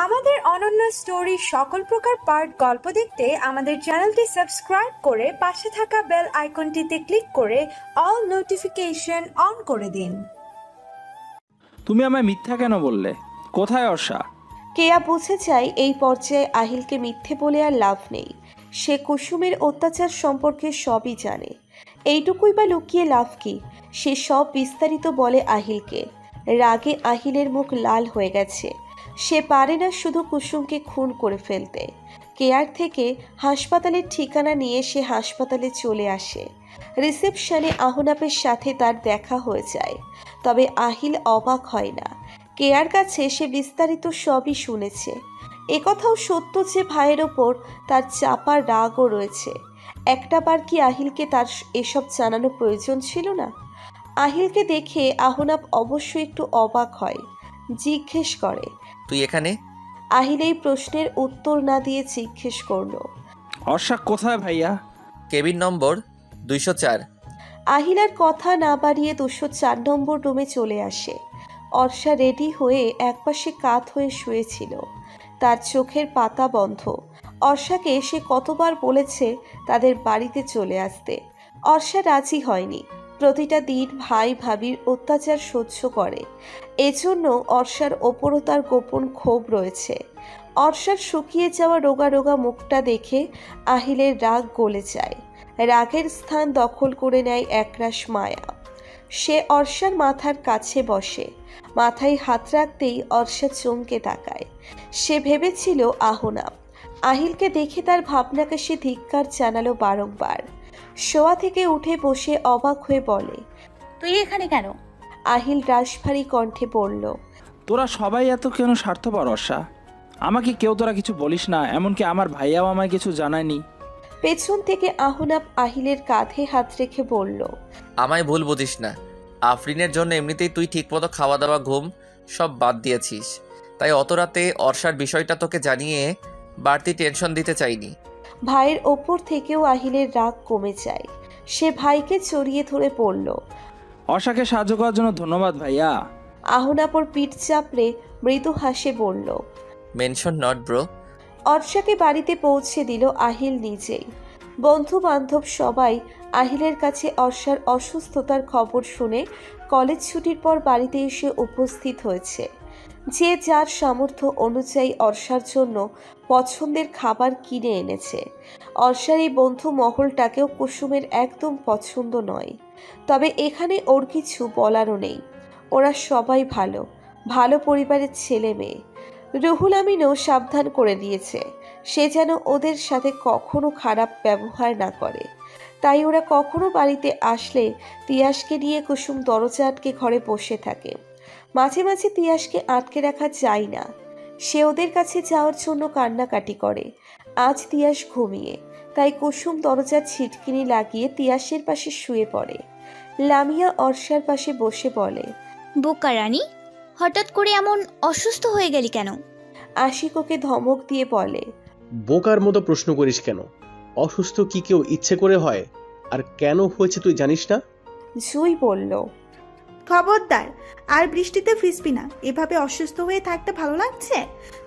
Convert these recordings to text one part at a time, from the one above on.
আমাদের অনন্য স্টোরি সকল প্রকার পার্ট গল্প দেখতে আমাদের চ্যানেলটি সাবস্ক্রাইব করে পাশে থাকা বেল আইকনটিতে ক্লিক করে অল নোটিফিকেশন অন করে দিন। তুমি আমায় মিথ্যা কেন বললে? কোথায় অর্ষা? কেয়া বুঝে যায় এই পর্যায়ে আহিলকে মিথ্যে বলে আর লাভ নেই। সে কুসুমের অত্যাচার সম্পর্কে সবই জানে, এইটুকুই বা লুকিয়ে লাভ কি? সে সব বিস্তারিত বলে আহিলকে। রাগে আহিলের মুখ লাল হয়ে গেছে। সে পারে না শুধু কুসুমকে খুন করে ফেলতে। কেয়ার থেকে হাসপাতালের ঠিকানা নিয়ে সে হাসপাতালে চলে আসে। রিসেপশনে আহনাফের সাথে তার দেখা হয়ে যায়, তবে আহিল অবাক হয় না। কেয়ার কাছে সে বিস্তারিত সবই শুনেছে। একথাও সত্য যে ভাইয়ের ওপর তার চাপা রাগও রয়েছে। একটাবার কি আহিলকে তার এসব জানানো প্রয়োজন ছিল না? আহিলকে দেখে আহনাফ অবশ্যই একটু অবাক হয়, জিজ্ঞেস করে, তুই এখানে? আহিল এই প্রশ্নের উত্তর না দিয়ে জিজ্ঞেস করলো, অর্ষা কোথায় ভাইয়া? কেবিন নম্বর 204। আহিল আর কথা না বাড়িয়ে 204 নম্বর রুমে চলে আসে। অর্ষা রেডি হয়ে একপাশে কাত হয়ে শুয়েছিল, তার চোখের পাতা বন্ধ। অর্ষাকে সে কতবার বলেছে তাদের বাড়িতে চলে আসতে, অর্ষা রাজি হয়নি। প্রতিটা দিন ভাই ভাবির অত্যাচার সহ্য করে, এজন্য অর্ষার ওপরও তার গোপন ক্ষোভ রয়েছে। অর্ষার শুকিয়ে যাওয়া রোগা রোগা মুখটা দেখে আহিলের রাগ গলে যায়। রাগের স্থান দখল করে নেয় একরাশ মায়া। সে অর্ষার মাথার কাছে বসে, মাথায় হাত রাখতেই অর্ষা চমকে তাকায়। সে ভেবেছিল আহনাফ। আহিলকে দেখে তার ভাবনাকে সে ধিক্কার জানালো বারংবার। শোয়া থেকে উঠে বসে অবাক হয়ে বলে, তুই এখানে কেন? আহিল রাশভারী কণ্ঠে বলল, তোরা সবাই এত কেন স্বার্থপর অর্ষা? আমাকে কেউ তোরা কিছু বলিস না, এমনকি আমার ভাইয়াও আমায় কিছু জানায়নি। পেছন থেকে আহনাফ আহিলের কাঁধে হাত রেখে বলল, আমায় ভুল বুঝিস না। আফরিনের জন্য এমনিতেই তুই ঠিকমতো খাওয়া দাওয়া ঘুম সব বাদ দিয়েছিস, তাই অত রাতে অর্ষার বিষয়টা তোকে জানিয়ে বাড়তি টেনশন দিতে চাইনি। ভাইয়ের ওপর থেকেও আহিলের রাগ কমে যায়। সে ভাইকে চড়িয়ে ধরে পড়ল, অর্ষাকে সাহায্য করার জন্য ধন্যবাদ ভাইয়া। আহনাফ ওর পিঠ চাপড়ে মৃদু হাসে বলল, মেনশন নট ব্রো। অর্ষাকে বাড়িতে পৌঁছে দিল আহিল নিজেই। বন্ধু বান্ধব সবাই আহিলের কাছে অর্ষার অসুস্থতার খবর শুনে কলেজ ছুটির পর বাড়িতে এসে উপস্থিত হয়েছে। যে যার সামর্থ্য অনুযায়ী অর্ষার জন্য পছন্দের খাবার কিনে এনেছে। অর্ষার এই বন্ধু মহলটাকেও কুসুমের একদম পছন্দ নয়, তবে এখানে ওর কিছু বলারও নেই। ওরা সবাই ভালো, ভালো পরিবারের ছেলে মেয়ে। রুহুল আমিনও সাবধান করে দিয়েছে সে যেন ওদের সাথে কখনো খারাপ ব্যবহার না করে। তাই ওরা কখনো বাড়িতে আসলে তিয়াসকে নিয়ে কুসুম দরজা আটকে ঘরে বসে থাকে। মাঝে মাঝে তিয়াসকে আটকে রাখা যায় না, সে ওদের কাছে যাওয়ার জন্য কান্নাকাটি করে। আজ তিয়াস ঘুমিয়ে, তাই কুসুম দরজার ছিটকিনি লাগিয়ে তিয়াসের পাশে শুয়ে পড়ে। লামিয়া অর্ষার পাশে বসে বলে, বোকা রানী, হঠাৎ করে এমন অসুস্থ হয়ে গেলি কেন? আশিক ওকে ধমক দিয়ে বলে, বোকার মতো প্রশ্ন করিস কেন? অসুস্থ কি কেউ ইচ্ছে করে হয়? আর কেন হয়েছে তুই জানিস না? জুই বলল, খবরদার, আর বৃষ্টিতে ভিজবি না। এভাবে অসুস্থ হয়ে থাকতে ভালো লাগছে?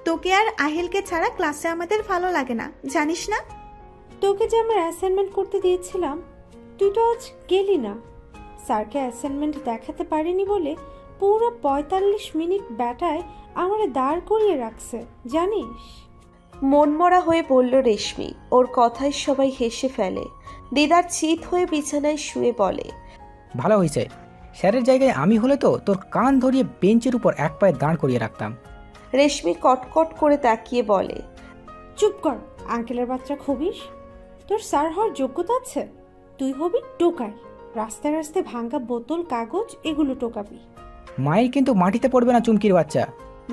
তোকে আর আহিলকে ছাড়া ক্লাসে আমাদের ভালো লাগে না, জানিস না? তোকে যে আমার অ্যাসাইনমেন্ট করতে দিয়েছিলাম, তুই তো আজ গেলি না। স্যারকে অ্যাসাইনমেন্ট দেখাতে পারিনি বলে পুরো 45 মিনিট ব্যাটায় আমারে দাঁড় করিয়ে রাখছে, জানিস? মনমরা হয়ে বলল রেশমি। ওর কথায় সবাই হেসে ফেলে। দিদার চিত হয়ে বিছানায় শুয়ে বলে, ভালো হয়েছে, স্যারের জায়গায় আমি হলে তো তোর কান ধরিয়ে বেঞ্চের উপর এক পায়ে দাঁড় করিয়ে রাখতাম। রেশমি কটকট করে তাকিয়ে বলে, চুপ কর, আঙ্কেলের বাচ্চা খবিস। তোর স্যার হওয়ার যোগ্যতা আছে? তুই হবি টোকাই, রাস্তায় রাস্তায় ভাঙ্গা বোতল কাগজ এগুলো টোকাবি। মায়ের কিন্তু মাটিতে পড়বে না চুমকির বাচ্চা।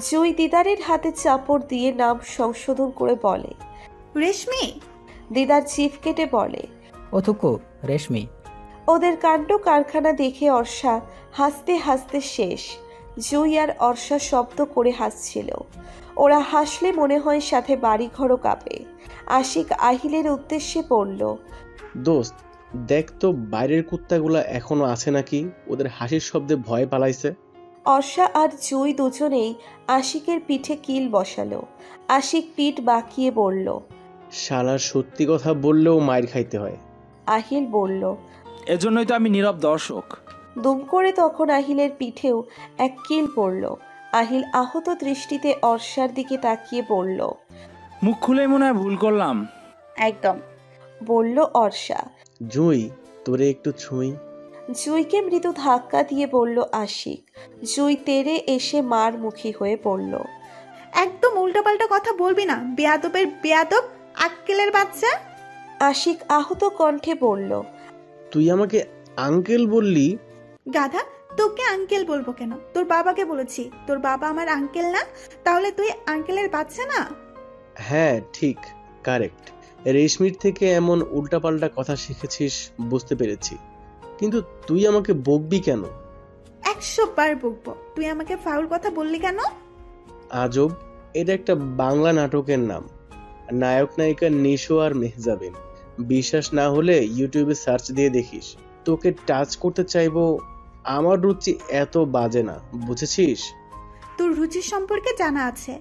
জুই দিদারের হাতে চাপড় দিয়ে নাম সংশোধন করে বলে, রেশমি। দিদার জিভ কেটে বলে, ও থুকু রেশমি। ওদের কাণ্ড কারখানা দেখে অর্ষা হাসতে হাসতে শেষ। জুই আর অর্ষা শব্দ করে হাসছিল। ওরা হাসলে মনে হয় সাথে বাড়িঘরও কাঁপে। আশিক আহিলের উদ্দেশ্যে বলল, দোস্ত দেখ তো বাইরের কুত্তাগুলা এখনো আছে নাকি, ওদের হাসির শব্দে ভয় পালাইছে। অর্ষা আর জুই দুজনেই আশিকের পিঠে কিল বসালো। আশিক পিঠ বাঁকিয়ে বলল। শালার সত্যি কথা বললেও মাইর খাইতে হয়। আহিল বলল। এজন্যই তো আমি নীরব দর্শক। দুম করে তখন আহিলের পিঠেও এক কিল পড়ল। আহিল আহত দৃষ্টিতে অর্ষার দিকে তাকিয়ে বলল। মুখ খুলেই মনে হয় ভুল করলাম। একদম, বলল অর্ষা। জুই, তোরে একটু ছুঁই। জুইকে মৃদু ধাক্কা দিয়ে বলল আশিক। জুই তেড়ে এসে মার মুখী হয়ে পড়ল। একদম উল্টোপাল্টা কথা বলবি না, বেয়াদবের বেয়াদব, আক্কেলের বাচ্চা। আশিক আহত কণ্ঠে বলল। তুই আমাকে আঙ্কেল বললি? গাধা, তোকে আঙ্কেল বলবো কেন? তোর বাবাকে বলেছি। তোর বাবা আমার আঙ্কেল না? তাহলে তুই আঙ্কেলের বাচ্চা না? হ্যাঁ ঠিক, কারেক্ট। রেশমির থেকে এমন উল্টাপাল্টা কথা শিখেছিস বুঝতে পেরেছি, কিন্তু তুই আমাকে বকবি কেন? 100 বার বকবো। তুই আমাকে ফাউল কথা বললি কেন? আজব, এটা একটা বাংলা নাটকের নাম। নায়ক নায়িকা নিশো আর মেহজাবিন। বিশ্বাস না হলে ইউটিউবে সার্চ দিয়ে দেখিস। তোকে টাচ করতে চাইবো। আমার রুচি এত বাজে না, বুঝেছিস? তোর রুচির সম্পর্কে জানা আছে।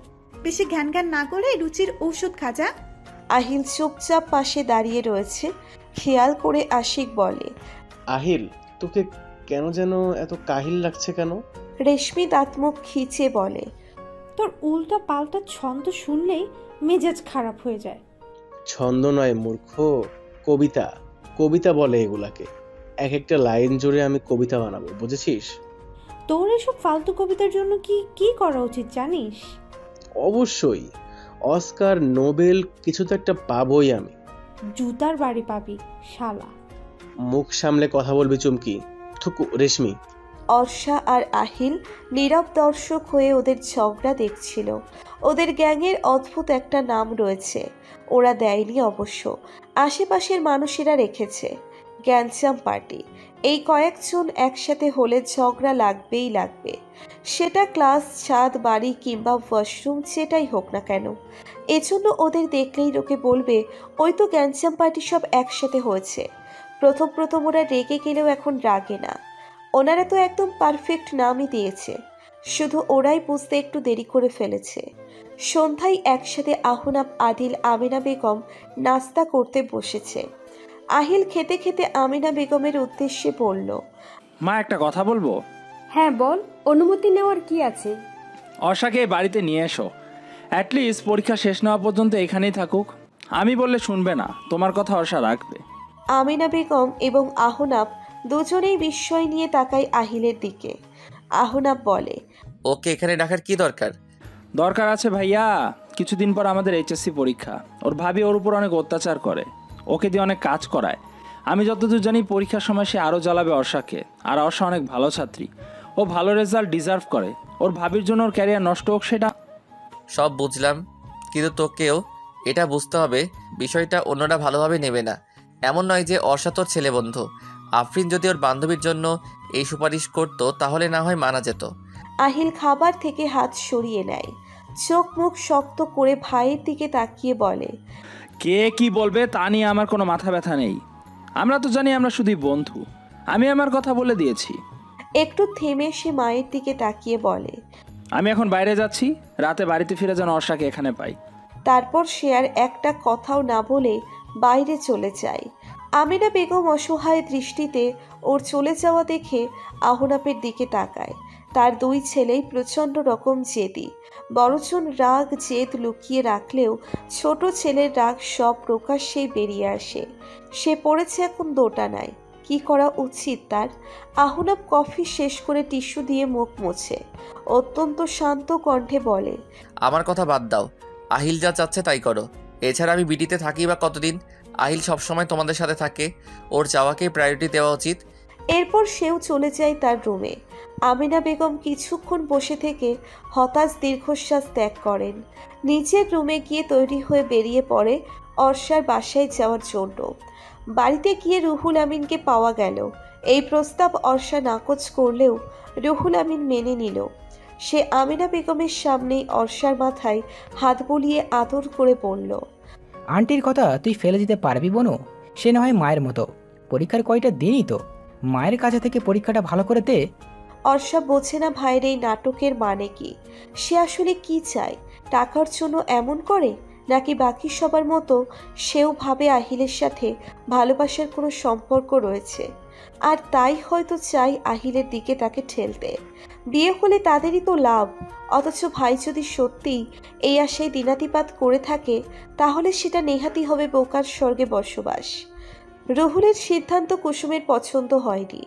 বেশি জ্ঞান জ্ঞান না করে রুচির ঔষধ খাজা। আহিল চুপচাপ পাশে দাঁড়িয়ে রয়েছে। খেয়াল করে আশিক বলে। আহিল, তোকে কেন যেন এত কাহিল লাগছে কেন? রেশমি দাঁতমুখ খিচে বলে। তোর উল্টা পাল্টা ছন্দ শুনলেই মেজাজ খারাপ হয়ে যায়। ছন্দ নয় মূর্খ, কবিতা। কবিতা বলে এগুলাকে। এক একটা লাইন জুড়ে আমি কবিতা বানাবো, বুঝেছিস? তোর এসব ফালতু কবিতার জন্য কি কি করা উচিত জানিস? অবশ্যই অস্কার, নোবেল কিছু তো একটা পাবোই আমি। জুতার বাড়ি পাবি শালা। মুখ সামলে কথা বলবি চুমকি। থুকু। রেশমি। অর্ষা আর আহিল নীরব দর্শক হয়ে ওদের ঝগড়া দেখছিল। ওদের গ্যাংয়ের অদ্ভুত একটা নাম রয়েছে, ওরা দেয়নি অবশ্য, আশেপাশের মানুষেরা রেখেছে। গ্যাঞ্জাম পার্টি। এই কয়েকজন একসাথে হলে ঝগড়া লাগবেই লাগবে। সেটা ক্লাস, ছাদ, বাড়ি কিংবা ওয়াশরুম, যেটাই হোক না কেন। এজন্য ওদের দেখলেই লোকে বলবে ওই তো গ্যাঞ্জাম পার্টি সব একসাথে হয়েছে। প্রথম প্রথম ওরা রেগে গেলেও এখন রাগে না। ওনারা তো একদম পারফেক্ট নামই দিয়েছে, শুধু ওরাই বুঝতে একটু দেরি করে ফেলেছে। সন্ধ্যায় একসাথে আহনাব, আদিল, আমিনা বেগম নাস্তা করতে বসেছে। আহিল খেতে খেতে আমিনা বেগমের উদ্দেশ্যে বলল। মা, একটা কথা বলবো? হ্যাঁ বল, অনুমতি নেওয়ার কি আছে? অর্ষাকে বাড়িতে নিয়ে এসো। অ্যাটলিস্ট পরীক্ষা শেষ না হওয়া পর্যন্ত এখানেই থাকুক। আমি বললে শুনবে না, তোমার কথা অর্ষা রাখবে। আমিনা বেগম এবং আহনাব দুজনেই বিস্ময় নিয়ে তাকায় আহিলের দিকে। আহনাব বলে। ওকে এখানে রাখার কি দরকার? দরকার আছে ভাইয়া, কিছুদিন পর আমাদের এইচএসসি পরীক্ষা। ওর ভাবি ওর উপর অনেক অত্যাচার করে, ওকে দিয়ে অনেক কাজ করায়। আমি যতদূর জানি পরীক্ষার সময় সে আরও জ্বালাবে অর্ষাকে। আর অর্ষা অনেক ভালো ছাত্রী, ও ভালো রেজাল্ট ডিজার্ভ করে। ওর ভাবির জন্য ওর ক্যারিয়ার নষ্ট হোক সেটা। সব বুঝলাম, কিন্তু তোকেও এটা বুঝতে হবে বিষয়টা অন্যরা ভালোভাবে নেবে না। এমন নয় যে অর্ষা তোর ছেলে বন্ধু। আফরিন যদি ওর বান্ধবীর জন্য এই সুপারিশ করতো তাহলে না হয় মানা যেত। আহিল খাবার থেকে হাত সরিয়ে নেয়, চোখ মুখ শক্ত করে ভাইয়ের দিকে তাকিয়ে বলে। কে কি বলবে তা নিয়ে আমার কোনো মাথা ব্যথা নেই। আমরা তো জানি আমরা শুধুই বন্ধু। আমি আমার কথা বলে দিয়েছি। একটু থেমে সে মায়ের দিকে তাকিয়ে বলে। আমি এখন বাইরে যাচ্ছি, রাতে বাড়িতে ফিরে যেন অর্ষাকে এখানে পাই। তারপর সে আর একটা কথাও না বলে বাইরে চলে যায়। আমিনা বেগম অসহায় দৃষ্টিতে ওর চলে যাওয়া দেখে আহনাপের দিকে তাকায়। তার দুই ছেলেই প্রচণ্ড রকম জেদি। বড়জন রাগ জেদ লুকিয়ে রাখলেও ছোট ছেলের রাগ সব প্রকাশ্যেই বেরিয়ে আসে। সে পড়েছে এখন দোটানায়। কি করা উচিত তার? আহনাব কফি শেষ করে টিস্যু দিয়ে মুখ মোছে অত্যন্ত শান্ত কণ্ঠে বলে। আমার কথা বাদ দাও, আহিল যা চাচ্ছে তাই করো। এছাড়া আমি বিটিতে থাকি বা কতদিন? আহিল সবসময় তোমাদের সাথে থাকে, ওর যাওয়াকে প্রায়োরিটি দেওয়া উচিত। এরপর সেও চলে যায় তার রুমে। আমিনা বেগম কিছুক্ষণ বসে থেকে হতাশ দীর্ঘশ্বাস ত্যাগ করেন। নিচের রুমে গিয়ে তৈরি হয়ে বেরিয়ে পড়ে অর্ষার বাসায় যাওয়ার জন্য। বাড়িতে গিয়ে রুহুল আমিনকে পাওয়া গেল। এই প্রস্তাব অর্ষা নাকচ করলেও রুহুল আমিন মেনে নিল। সে আমিনা বেগমের সামনেই অর্ষার মাথায় হাত বুলিয়ে আদর করে বলল। আন্টির কথা তুই ফেলে দিতে পারবি বোনো? সে না হয় মায়ের মতো, পরীক্ষার কয়টা দিনই তো, মায়ের কাছে থেকে পরীক্ষাটা ভালো করে দে। অর্ষা বোঝে না ভাইয়ের এই নাটকের মানে কি। সে আসলে কি চায়? টাকার জন্য এমন করে, নাকি বাকি সবার মতো সেও ভাবে আহিলের সাথে ভালোবাসার কোনো সম্পর্ক রয়েছে, আর তাই হয়তো চাই আহিলের দিকে তাকে ঠেলতে। বিয়ে হলে তাদেরই তো লাভ। অথচ ভাই যদি সত্যিই এই আশায় দিনাতিপাত করে থাকে, তাহলে সেটা নেহাতি হবে বোকার স্বর্গে বসবাস। রুহুলের সিদ্ধান্ত কুসুমের পছন্দ হয়নি।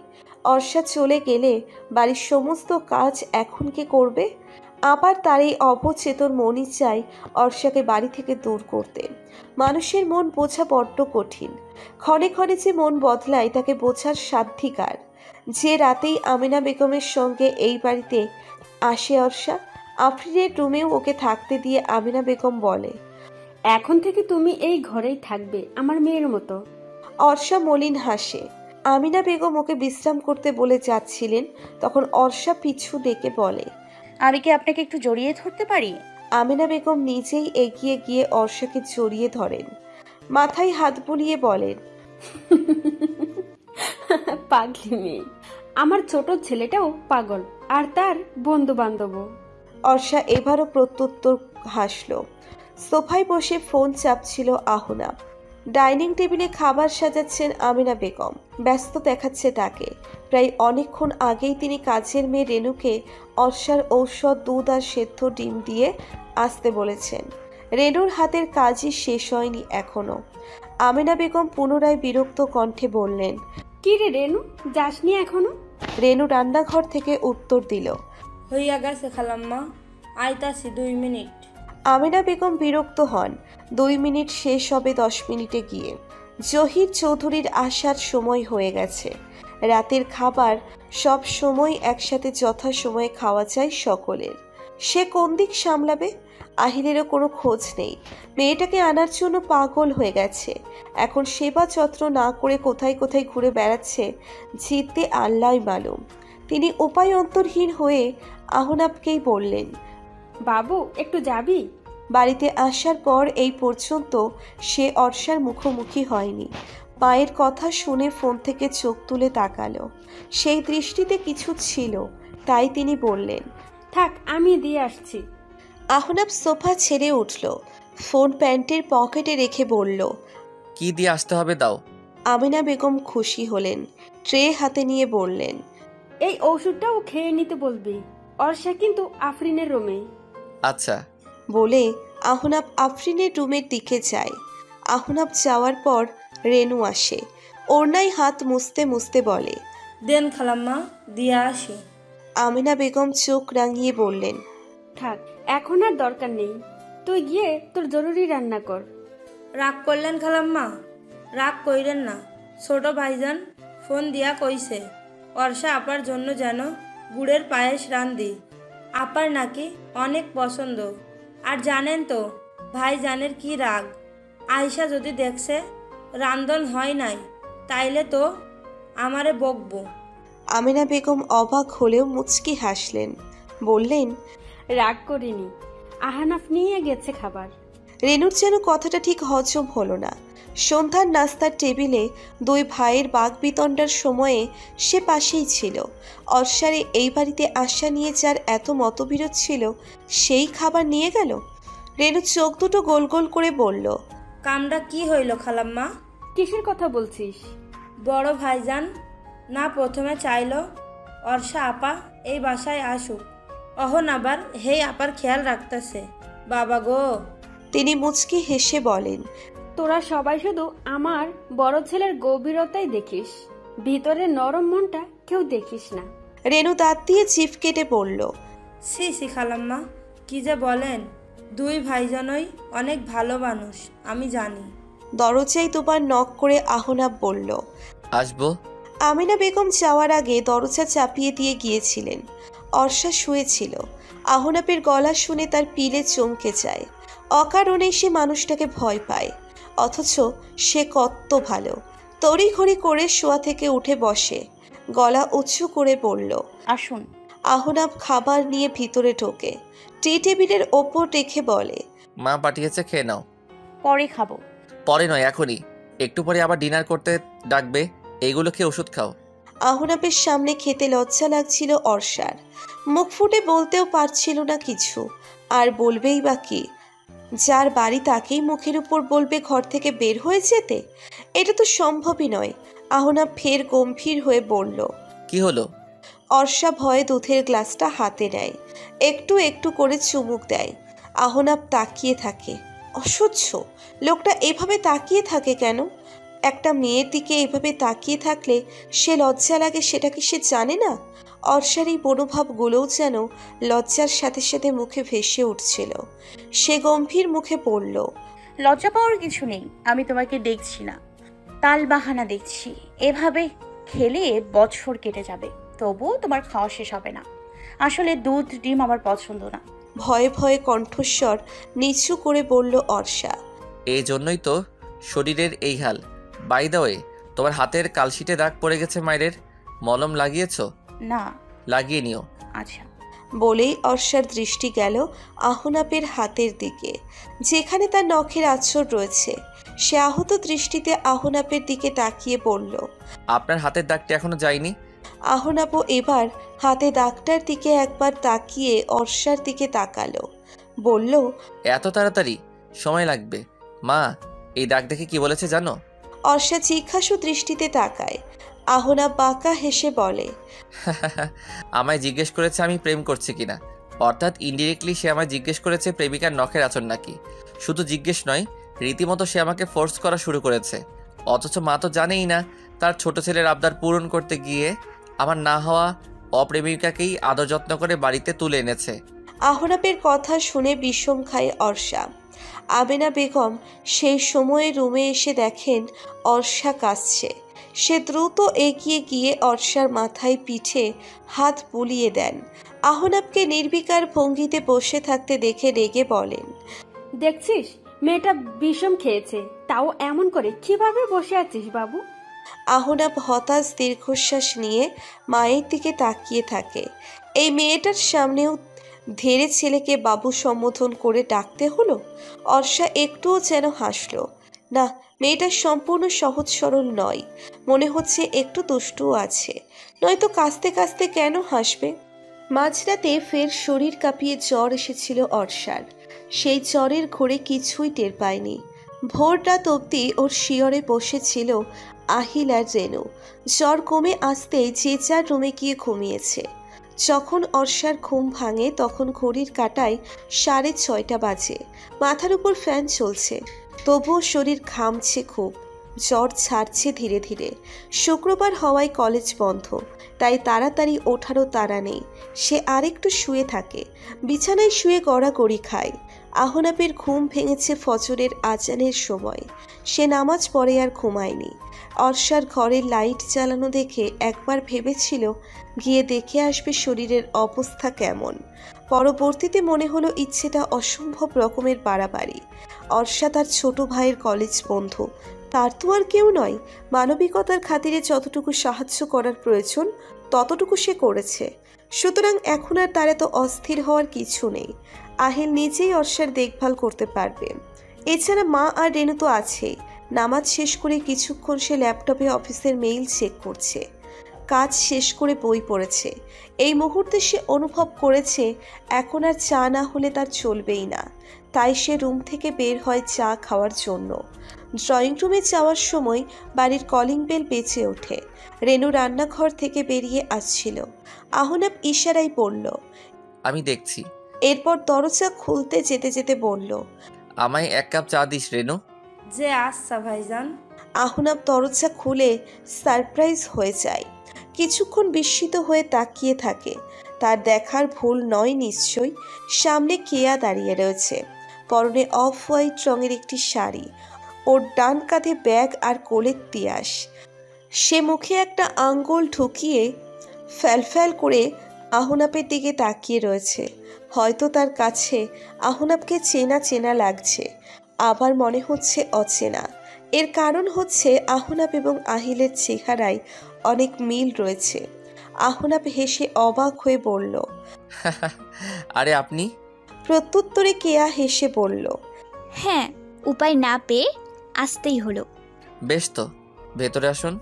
অর্ষা চলে গেলে বাড়ির সমস্ত কাজ এখন কে করবে? আবার তার এই অবচেতন মনই চাই অর্ষাকে বাড়ি থেকে দূর করতে। মানুষের মন বোঝা বড্ড কঠিন। ক্ষণে ক্ষণে যে মন বদলায় তাকে বোঝার সাধ্যাধিকার। যে রাতেই আমিনা বেগমের সঙ্গে এই বাড়িতে আসে অর্ষা, আফরিনের রুমেও ওকে থাকতে দিয়ে আমিনা বেগম বলে, এখন থেকে তুমি এই ঘরেই থাকবে আমার মেয়ের মতো। অর্ষা মলিন হাসে। আমিনা বেগম ওকে বিশ্রাম করতে বলে যাচ্ছিলেন, তখন অর্ষা পিছু ডেকে বলে, আমি কি আপনাকে একটু জড়িয়ে ধরতে পারি? আমিনা বেগম নিজেই এগিয়ে গিয়ে অর্ষাকে জড়িয়ে ধরেন, মাথায় হাত বুলিয়ে বলেন, পাগলি মেয়ে। আমার ছোট ছেলেটাও পাগল, আর তার বন্ধু বান্ধবও। অর্ষা এবারও প্রত্যুত্তর হাসল। সোফায় বসে ফোন চাপছিল আহনাব। ডাইনিং টেবিলে খাবার সাজাচ্ছেন আমিনা বেগম। ব্যস্ত দেখাচ্ছে তাকে। প্রায় অনেকক্ষণ আগেই তিনি কাজের মেয়ে রেনুকে অর্ষার ঔষধ, দুধ আর সেদ্ধ ডিম দিয়ে আসতে বলেছেন। রেনুর হাতের কাজই শেষ হয়নি এখনো। আমিনা বেগম পুনরায় বিরক্ত কণ্ঠে বললেন, কি রে রেনু, যাসনি এখনো? রেনু রান্নাঘর থেকে উত্তর দিল, হইয়া গেছে খালাম্মা, আইতাছি 2 মিনিট। আমিনা বেগম বিরক্ত হন। 2 মিনিট শেষ হবে 10 মিনিটে গিয়ে। জহির চৌধুরীর আসার সময় হয়ে গেছে। রাতের খাবার সব সময় একসাথে যথাসময়ে খাওয়া চাই সকলের। সে কোন দিক সামলাবে? আহিলেরও কোনো খোঁজ নেই। মেয়েটাকে আনার জন্য পাগল হয়ে গেছে। এখন সেবা যত্ন না করে কোথায় কোথায় ঘুরে বেড়াচ্ছে, জিততে আল্লাহই মালুম। তিনি উপায় অন্তরহীন হয়ে আহনাবকেই বললেন, বাবু একটু যাবি? বাড়িতে আসার পর এই পর্যন্ত সে অর্ষার মুখোমুখি হয়নি। মায়ের কথা শুনে ফোন থেকে চোখ তুলে তাকালো। সেই দৃষ্টিতে কিছু ছিল, তাই তিনি বললেন, থাক, আমি দিয়ে আসছি। আহনাব সোফা ছেড়ে উঠল। ফোন প্যান্টের পকেটে রেখে বলল, কি দিয়ে আসতে হবে দাও। আমিনা বেগম খুশি হলেন। ট্রে হাতে নিয়ে বললেন, এই ওষুধটাও খেয়ে নিতে বলবি। অর্ষা কিন্তু আফরিনের রুমে। আচ্ছা। বলে আহনাব আফরিনের রুমের দিকে যায়। আহনাব যাওয়ার পর রেনু আসে। ওড়নায় হাত মুছতে মুছতে বলে, দেন খালাম্মা, দিয়ে আসি। আমিনা বেগম চোখ রাঙিয়ে বললেন, থাক, এখন আর দরকার নেই। তুই গিয়ে তোর জরুরি রান্না কর। রাগ করলেন খালাম্মা? রাগ কইরেন না। ছোট ভাইজান ফোন দিয়া কইছে অর্ষা আপার জন্য যেন গুড়ের পায়েস রান্ধি। আপার নাকি অনেক পছন্দ। আর জানেন তো ভাইজানের কি রাগ, আয়শা যদি দেখছে রান্ধন হয় নাই, তাইলে তো আমারে বকবো। আমিনা বেগম অবাক হলেও মুচকি হাসলেন, বললেন, রাগ করিনি, আহানাফ নিয়ে গেছে খাবার। রেনুর যেন কথাটা ঠিক হজম হলো না। সন্ধ্যার নাস্তার টেবিলে 2 ভাইয়ের বাগবিতণ্ডার সময়ে সে পাশেই ছিল। অর্ষারে এই বাড়িতে আসা নিয়ে যার এত মতবিরোধ ছিল, সেই খাবার নিয়ে গেল। রেনু চোখ দুটো গোল গোল করে বলল, কামটা কি হইল খালাম্মা? কিসের কথা বলছিস? বড় ভাইজান না প্রথমে চাইল অর্ষা আপা এই বাসায় আসুক, অহন আবার হেই আপার খেয়াল রাখতেছে। বাবা গো। তিনি মুচকি হেসে বলেন, তোরা সবাই শুধু আমার বড় ছেলের গভীরতাই দেখিস, ভিতরে নরম মনটা কেউ দেখিস না। রেনু দাঁত দিয়ে জিভ কেটে বলল, সি সি খালাম্মা, কি যে বলেন। 2 ভাইজানই অনেক ভালো মানুষ, আমি জানি। দরজায় দুবার নক করে আহনাব বলল, আসবো। আমিনা বেগম যাওয়ার আগে দরজা চাপিয়ে দিয়ে গিয়েছিলেন। অর্ষা শুয়েছিল। আহনাবের গলা শুনে তার পিলে চমকে যায়। অকারণে সে মানুষটাকে ভয় পায়, অথচ সে কত ভালো। তড়িঘড়ি করে শোয়া থেকে উঠে বসে, গলা উঁচু করে বলল, আসুন। আহনাব খাবার নিয়ে ভিতরে ঢোকে। টি টেবিলের ওপর রেখে বলে, মা পাঠিয়েছে, খেয়ে নাও। পরে খাবো। পরে নয়, এখনই। একটু পরে আবার ডিনার করতে ডাকবে, এইগুলো খেয়ে ওষুধ খাও। আহনাপের সামনে খেতে লজ্জা লাগছিল অর্ষার। মুখ ফুটে বলতেও পারছিল না কিছু, আর বলবেই বা কি? যার বাড়ি তাকেই মুখের উপর বলবে ঘর থেকে বের হয়ে যেতে? এটা তো সম্ভবই নয়। আহনাপ ফের গম্ভীর হয়ে বলল, কি হলো? অর্ষা ভয়ে দুধের গ্লাসটা হাতে নেয়, একটু একটু করে চুমুক দেয়। আহনাপ তাকিয়ে থাকে। অসহ্য, লোকটা এভাবে তাকিয়ে থাকে কেন? একটা মেয়ের দিকে এভাবে তাকিয়ে থাকলে সে লজ্জা লাগে, সেটা কি সে জানে না? অর্ষার এই মনোভাবগুলোও যেন লজ্জার সাথে সাথে মুখে ভেসে উঠছিল। সে গম্ভীর মুখে পড়ল, লজ্জা পাওয়ার কিছু নেই। আমি তোমাকে দেখছি না, তাল বাহানা দেখছি। এভাবে খেলে বছর কেটে যাবে, তবুও তোমার খাওয়া শেষ হবে না। আসলে দুধ ডিম আমার পছন্দ না। ভয়ে ভয়ে কণ্ঠস্বর নিচু করে বলল অর্ষা। এই জন্যই তো শরীরের এই হাল। বাই দ্য ওয়ে, তোমার হাতের কালশিটে দাগ পড়ে গেছে মায়ের, মলম লাগিয়েছো? না। লাগিয়ে নিও। আচ্ছা। বলেই অর্ষার দৃষ্টি গেল আহনাপের হাতের দিকে, যেখানে তার নখের আঁচড় রয়েছে। সে আহত দৃষ্টিতে আহনাপের দিকে তাকিয়ে বলল, আপনার হাতের দাগটা এখনো যায়নি? আহনাপও এবার হাতে দাগটার দিকে একবার তাকিয়ে অর্ষার দিকে তাকালো, বলল, এত তাড়াতাড়ি? সময় লাগবে। মা, এই দাগ দেখে কি বলেছে জানো? অর্ষা জিজ্ঞাসু দৃষ্টিতে তাকায়। আহনাপ বাঁকা হেসে বলে, আমায় জিজ্ঞেস করেছে আমি প্রেম করছি কিনা। অর্থাৎ ইনডিরেক্টলি সে আমায় জিজ্ঞেস করেছে প্রেমিকার নখের আচর নাকি। শুধু জিজ্ঞেস নয়, রীতিমতো সে আমাকে ফোর্স করা শুরু করেছে। অথচ মা তো জানেই না তার ছোট ছেলের আবদার পূরণ করতে গিয়ে আমার না হওয়া অপ্রেমিকাকেই আদর যত্ন করে বাড়িতে তুলে এনেছে। আহনাপের কথা শুনে বিষম খায় অর্ষা। আমেনা বেগম সেই সময়ে রুমে এসে দেখেন অর্ষা কাঁদছে। সে দ্রুত এগিয়ে গিয়ে অর্ষার মাথায় পিঠে হাত বুলিয়ে দেন। আহনাপকে নির্বিকার ভঙ্গিতে বসে থাকতে দেখে রেগে বলেন, দেখছিস মেয়েটা বিষম খেয়েছে, তাও এমন করে কিভাবে বসে আছিস বাবু? আহনাপ হতাশ দীর্ঘশ্বাস নিয়ে মায়ের দিকে তাকিয়ে থাকে। এই মেয়েটার সামনেও ধীরে ছেলেকে বাবু সম্বোধন করে ডাকতে হলো। অর্ষা একটুও যেন হাসল না। মেয়েটা সম্পূর্ণ সহজ সরল নয়, মনে হচ্ছে একটু দুষ্টুও আছে, নয়তো কাঁদতে কাঁদতে কেন হাসবে? মাঝরাতে ফের শরীর কাঁপিয়ে জ্বর এসেছিল অর্ষার। সেই জ্বরের ঘোরে কিছুই টের পায়নি। ভোর রাত অবধি ওর শিয়রে বসেছিল আহিল আর রেনু। জ্বর কমে আসতেই যে যার রুমে গিয়ে ঘুমিয়েছে। যখন অর্ষার ঘুম ভাঙে তখন ঘড়ির কাঁটায় 6:30 বাজে। মাথার উপর ফ্যান চলছে, তবুও শরীর ঘামছে খুব। জ্বর ছাড়ছে ধীরে ধীরে। শুক্রবার হওয়ায় কলেজ বন্ধ, তাই তাড়াতাড়ি ওঠারও তাড়া নেই। সে আরেকটু শুয়ে থাকে, বিছানায় শুয়ে গড়াগড়ি খায়। আহনাপের ঘুম ভেঙেছে ফজরের আজানের সময়। সে নামাজ পড়ে আর ঘুমায়নি। অর্ষার ঘরের লাইট জ্বালানো দেখে একবার ভেবেছিল গিয়ে দেখে আসবে শরীরের অবস্থা কেমন। পরবর্তীতে মনে হলো ইচ্ছেটা অসম্ভব রকমের বাড়াবাড়ি। অর্ষা তার ছোট ভাইয়ের কলেজ বন্ধু, তার তো আর কেউ নয়। মানবিকতার খাতিরে যতটুকু সাহায্য করার প্রয়োজন ততটুকু সে করেছে। সুতরাং এখন আর তার এত অস্থির হওয়ার কিছু নেই। আহিল নিজেই অর্ষার দেখভাল করতে পারবে। এছাড়া মা আর রেনু তো আছেই। নামাজ শেষ করে কিছুক্ষণ সে ল্যাপটপে অফিসের মেইল চেক করছে। কাজ শেষ করে বই পড়েছে। এই মুহূর্তে সে অনুভব করেছে এখন আর চা না হলে তার চলবেই না। তাই সে রুম থেকে বের হয় চা খাওয়ার জন্য। ড্রয়িং রুমে যাওয়ার সময় বাড়ির কলিং বেল বেজে ওঠে। রেনু রান্নাঘর থেকে বেরিয়ে আসছিল। আহনাপ ইশারায় বলল, আমি দেখছি। এরপর দরজা খুলতে যেতে যেতে বলল, আমায় 1 কাপ চা দিস রেনু। যে আচ্ছা ভাইজান। আহনাপ দরজা খুলে সারপ্রাইজ হয়ে যায়। কিছুক্ষণ বিস্মিত হয়ে তাকিয়ে থাকে। তার দেখার ভুল নয় নিশ্চয়ই। সামনে কেয়া দাঁড়িয়ে রয়েছে, পরনে অফ হোয়াইট রঙের একটি শাড়ি। ওর ডান কাঁধে ব্যাগ আর কোলের তিয়াস। সে মুখে একটা আঙ্গুল ঢুকিয়ে ফ্যালফ্যাল করে আহনাপের দিকে তাকিয়ে রয়েছে। হয়তো তার কাছে আহনাপকে চেনা চেনা লাগছে, আবার মনে হচ্ছে অচেনা। এর কারণ হচ্ছে আহনাপ এবং আহিলের চেহারায় অনেক মিল রয়েছে। আহনাপ হেসে অবাক হয়ে বলল, আরে আপনি? প্রত্যুত্তরে কেয়া হেসে বলল, হ্যাঁ, উপায় না পেয়ে আসতেই হলো। বেশ তো, ভেতরে আসুন।